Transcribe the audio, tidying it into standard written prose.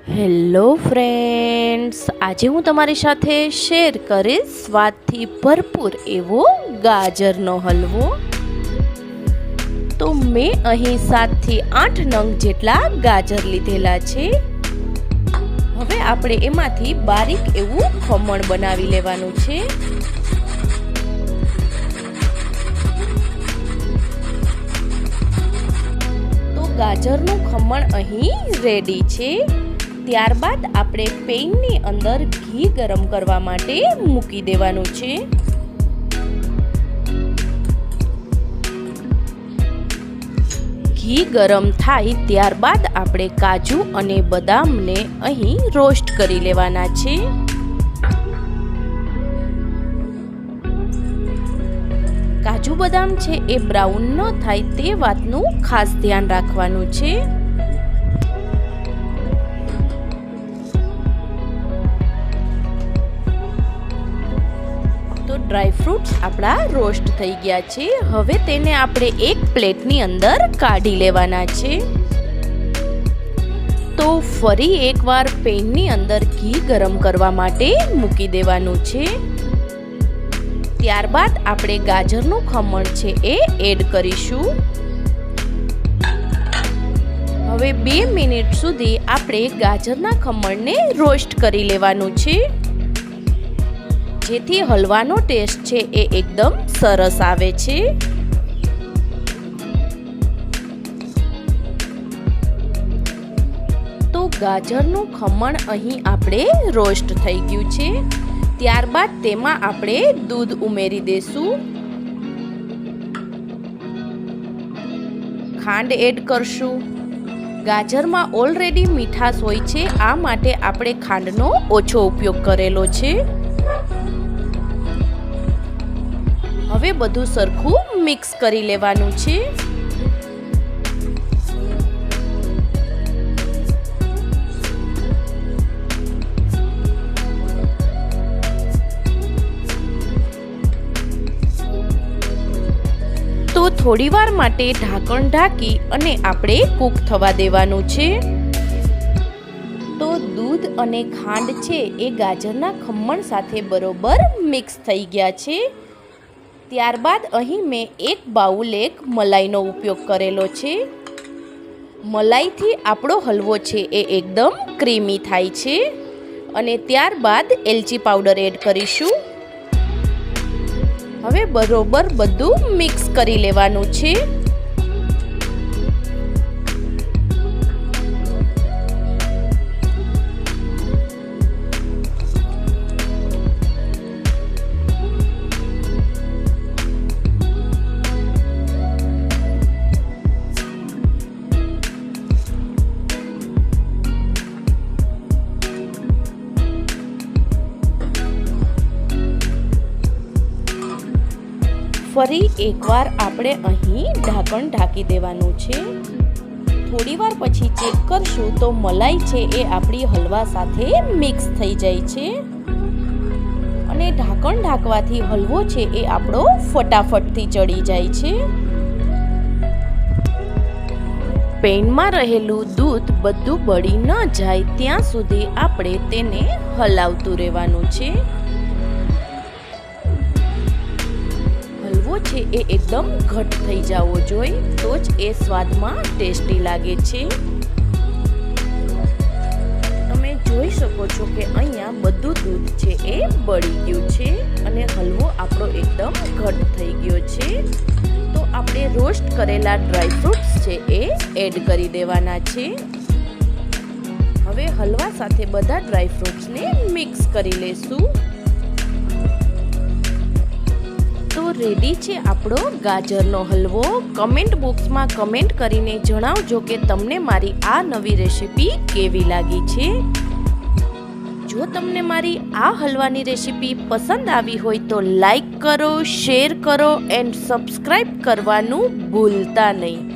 Hello friends, આજે હું તમારી સાથે શેર કરીશ સ્વાદથી ભરપૂર એવો ગાજરનો હલવો. તો મેં અહીં 7 થી 8 નંગ જેટલા ગાજર લીધેલા છે. હવે આપણે એમાંથી બારીક એવું ખમણ બનાવી લેવાનું છે. તો ગાજરનું ખમણ અહીં રેડી છે. ત્યારબાદ આપણે પેનની અંદર ઘી ગરમ કરવા માટે મૂકી દેવાનું છે. ઘી ગરમ થાય ત્યારબાદ આપણે કાજુ અને બદામને અહીં રોસ્ટ કરી લેવાના છે. કાજુ બદામ છે એ બ્રાઉન ન થાય તે વાતનું ખાસ ધ્યાન રાખવાનું છે. ડ્રાય ફ્રૂટ્સ આપણા રોસ્ટ થઈ ગયા છે. હવે તેને આપણે એક પ્લેટની અંદર કાઢી લેવાના છે. તો ફરી એકવાર પેનની અંદર ઘી ગરમ કરવા માટે મૂકી દેવાનું છે. ત્યારબાદ આપણે ગાજરનું ખમણ છે એ એડ કરીશું. હવે 2 મિનિટ સુધી આપણે ગાજરના ખમણને રોસ્ટ કરી લેવાનું છે, જેથી હલવાનો ટેસ્ટ છે એ એકદમ સરસ આવે છે. તો ગાજરનું ખમણ અહીં આપણે રોસ્ટ થઈ ગયું છે. ત્યારબાદ તેમાં આપણે દૂધ ઉમેરી દેશું. ખાંડ એડ કરશું. ગાજરમાં ઓલરેડી મીઠાશ હોય છે, આ માટે આપણે ખાંડનો ઓછો ઉપયોગ કરેલો છે. હવે બધું સરખું મિક્સ કરી લેવાનું છે. તો થોડીવાર માટે ઢાંકણ ઢાંકી અને આપણે કૂક થવા દેવાનું છે. તો દૂધ અને ખાંડ છે એ ગાજરના ખમણ સાથે બરોબર મિક્સ થઈ ગયા છે. ત્યારબાદ અહીં મેં 1 બાઉલ મલાઈનો ઉપયોગ કરેલો છે. મલાઈથી આપણો હલવો છે એ એકદમ ક્રીમી થાય છે. અને ત્યારબાદ એલચી પાવડર એડ કરીશું. હવે બરોબર બધું મિક્સ કરી લેવાનું છે. ફરી એકવાર આપણે અહીં ઢાંકણ ઢાંકી દેવાનું છે. થોડીવાર પછી ચેક કરશું તો મલાઈ છે એ આપણી હલવા સાથે મિક્સ થઈ જાય છે. અને ઢાંકણ ઢાંકવાથી હલવો છે એ આપણો ફટાફટથી ચડી જાય છે. પેનમાં રહેલું દૂધ બધું બળી ન જાય ત્યાં સુધી આપણે તેને હલાવતું રહેવાનું છે. હલવો છે એ એકદમ ઘટ થઈ જવો જોઈએ, તો જ એ સ્વાદમાં ટેસ્ટી લાગે છે. તમે જોઈ શકો છો કે અહીંયા બધું દૂધ છે એ બળી ગયું છે અને હલવો આપણો એકદમ ઘટ થઈ ગયો છે. તો આપણે રોસ્ટ કરેલા ડ્રાય ફ્રૂટ્સ છે એ એડ કરી દેવાના છે. હવે હલવા સાથે બધા ડ્રાય ફ્રૂટ્સને મિક્સ કરી લેશું. તો રેડી છે આપણો ગાજરનો હલવો. કમેન્ટ બોક્સમાં કમેન્ટ કરીને જણાવજો કે તમને મારી આ નવી રેસીપી કેવી લાગી છે. જો તમને મારી આ હલવાની રેસીપી પસંદ આવી હોય તો લાઈક કરો, શેર કરો એન્ડ સબસ્ક્રાઈબ કરવાનું ભૂલતા નહીં.